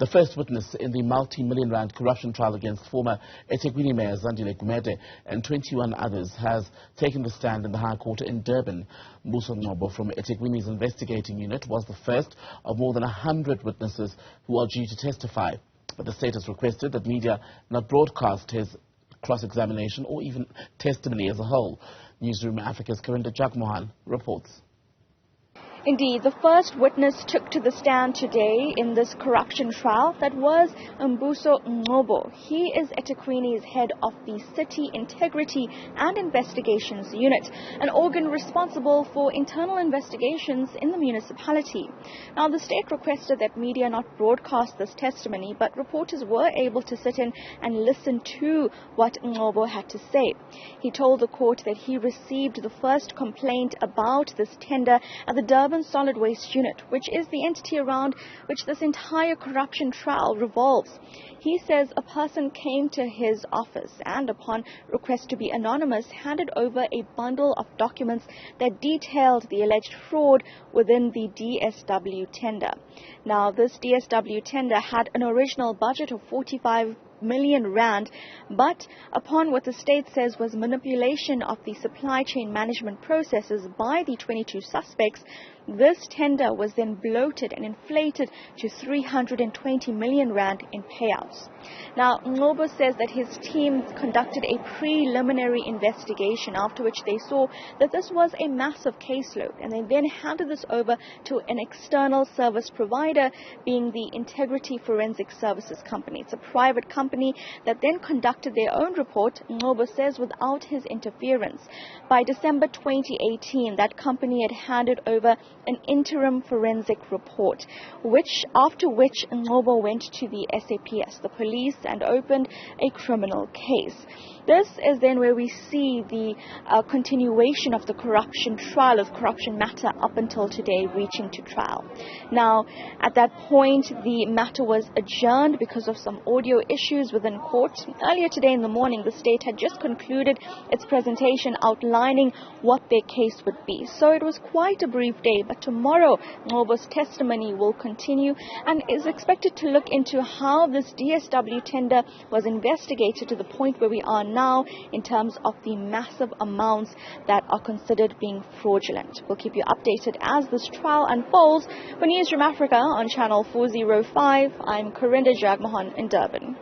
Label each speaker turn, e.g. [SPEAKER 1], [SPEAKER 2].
[SPEAKER 1] The first witness in the multi-million-rand corruption trial against former eThekwini Mayor Zandlie Gumede and 21 others has taken the stand in the High Court in Durban. Mbuso Ngcobo from eThekwini's investigating unit was the first of more than 100 witnesses who are due to testify. But the state has requested that media not broadcast his cross-examination or even testimony as a whole. Newzroom Afrika's Karinda Jagmohan reports.
[SPEAKER 2] Indeed, the first witness took to the stand today in this corruption trial. That was Mbuso Ngcobo. He is eThekwini's head of the City Integrity and Investigations Unit, an organ responsible for internal investigations in the municipality. Now, the state requested that media not broadcast this testimony, but reporters were able to sit in and listen to what Ngcobo had to say. He told the court that he received the first complaint about this tender at the Durban Solid Waste Unit, which is the entity around which this entire corruption trial revolves. He says a person came to his office and, upon request to be anonymous, handed over a bundle of documents that detailed the alleged fraud within the DSW tender. Now, this DSW tender had an original budget of 45 million rand, but upon what the state says was manipulation of the supply chain management processes by the 22 suspects, this tender was then bloated and inflated to 320 million rand in payouts. Now, Ngcobo says that his team conducted a preliminary investigation, after which they saw that this was a massive caseload, and they then handed this over to an external service provider, being the Integrity Forensic Services Company. It's a private company that then conducted their own report, Ngcobo says, without his interference. By December 2018, that company had handed over an interim forensic report, after which Ngcobo went to the SAPS, the police, and opened a criminal case. This is then where we see the continuation of the corruption trial, of corruption matter, up until today, reaching to trial. Now, at that point, the matter was adjourned because of some audio issues within court. Earlier today in the morning, the state had just concluded its presentation outlining what their case would be. So it was quite a brief day, but tomorrow Ngcobo's testimony will continue and is expected to look into how this DSW tender was investigated to the point where we are now in terms of the massive amounts that are considered being fraudulent. We'll keep you updated as this trial unfolds. For Newzroom Afrika on channel 405, I'm Karinda Jagmohan in Durban.